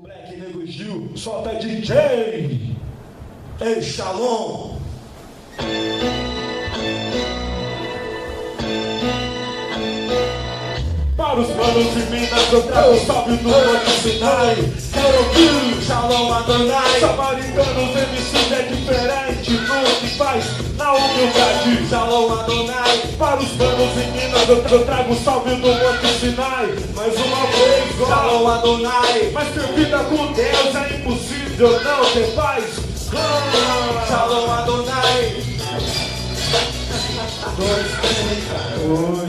Black Nego Gil, solta DJ. Ei, Shalom. Para os manos de Minas eu trago o salve do Monte Sinai. Quero ouvir Shalom Adonai. Samaritanos MCs é diferente do que faz na humildade. Shalom Adonai. Para os manos de Minas eu trago o salve do Monte Sinai. Mais uma vez, ó. Shalom Adonai. Mas ter vida com Deus é impossível não ter paz. Shalom Adonai. 2014.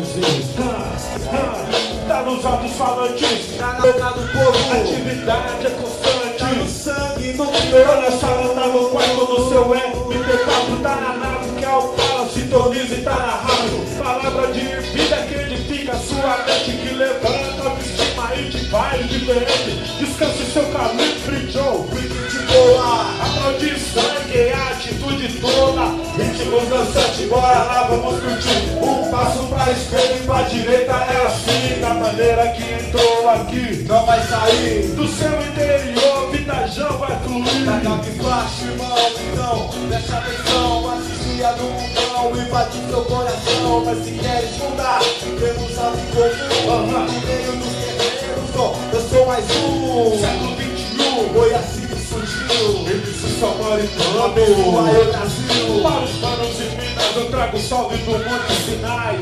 Tá nos alto-falantes, tá na boca do povo. Atividade é constante, tá no sangue, no meu. Tá na sala, tá no quarto, no seu MP4, tá na nave, que é o fala, sintoniza e tá na rádio. Palavra de vida que edifica sua mente, que levanta, autoestima e te faz diferente. Descanse seu calibre, Joe, pique de boa. Aplaudir sangue, é a atitude toda. Ritmo dançante, bora lá, vamos curtir. Um passo pra esquerda e pra direita é assim. Da maneira que entrou aqui, não vai sair. Do seu interior, vitajão vai fluir. Tá cabisbaixo, irmão, então preste atenção. Assistia do mundão, invadiu seu coração. Mas se queres mudar, temos algo em comum. No meio dos guerreiros, eu sou mais um. Século 21, foi assim que surgiu. MC Samaritano, abençoa o Brasil. Para os manos de Minas eu trago o salve do Monte Sinai.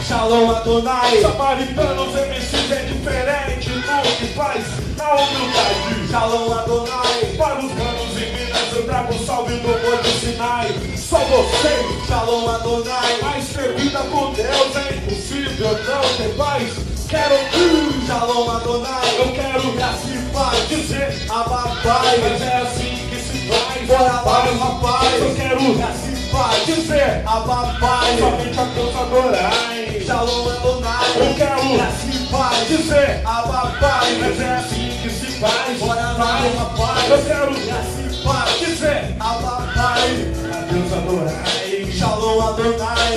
Shalom Adonai. Samaritanos MCs é diferente do que faz na humildade. Shalom Adonai. Para os manos de Minas eu trago o salve do Monte Sinai. Só vocês, Shalom Adonai. Mas ter vida com Deus é impossível não ter paz. Quero ouvir Shalom Adonai. Eu quero assim faz dizer Ababai. Mas é assim que se faz. Bora lá, rapaz. Eu quero assim faz dizer Ababai. Somente a Deus adorai. Shalom Adonai. Eu quero assim faz dizer Ababai. Mas é assim que se faz. Bora lá, rapaz. Eu quero assim faz dizer Ababai. A Deus adorai. Shalom Adonai.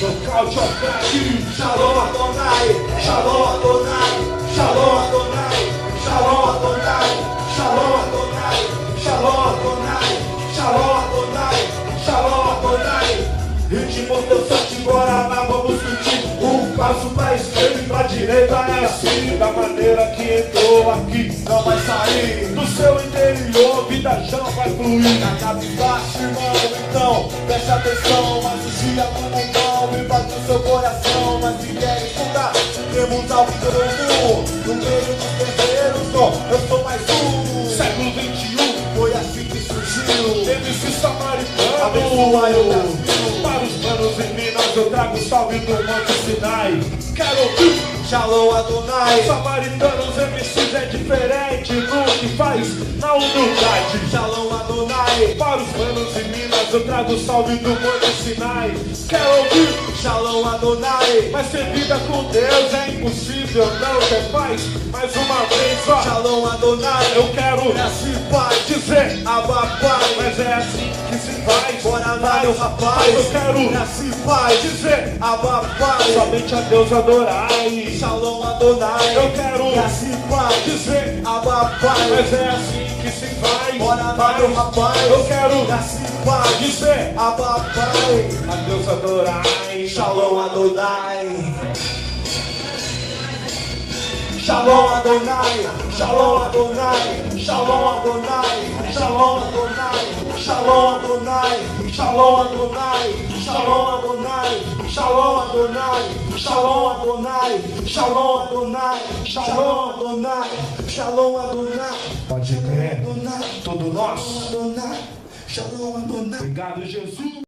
Nocaute ao craque. Shalom Adonai. Shalom Adonai. Shalom Adonai. Shalom Adonai. Shalom Adonai. Shalom Adonai. Shalom Adonai. Shalom Adonai. Ritmo dançante, bora lá, vamos curtir. Um passo pra esquerda e pra direita é assim. Da maneira que entrou aqui, não vai sair. Do seu interior, vida já vai fluir. Na cabisbaixo, irmão, então preste atenção. Assistia com o mundão, invadiu seu coração. Mas se quer escutar, temos algo em comum. No meio dos guerreiros, eu sou mais um. Século 21, foi assim que surgiu. MC Samaritano, abençoa o Brasil. Para os manos em Minas eu trago o salve do Monte Sinai. Quero ouvir Shalom Adonai. Samaritanos MCs é diferente do que faz na humildade. Shalom Adonai. Para os manos em Minas eu trago o salve do Monte Sinai. Quero ouvir Shalom Adonai. Mas ter vida com Deus é impossível não ter paz. Mais uma vez, ó. Shalom Adonai. Eu quero assim paz dizer Ababai. Mas é assim que se faz. Bora lá, meu rapaz. Eu quero assim paz dizer Ababai. Somente a Deus adorai. Shalom Adonai. Eu quero assim paz dizer Ababai. Mas é assim que se faz. Bora lá, meu rapaz. Eu quero assim paz dizer Ababai. A Deus adorai. Shalom Adonai. Shalom Adonai, Shalom Adonai, Shalom Adonai, Shalom Adonai, Shalom Adonai, Shalom Adonai, Shalom Adonai, Shalom Adonai, Shalom Adonai, Shalom Adonai, Shalom Adonai, Shalom Adonai. Pode crer, tudo nosso. Shalom Adonai. Obrigado, Jesus.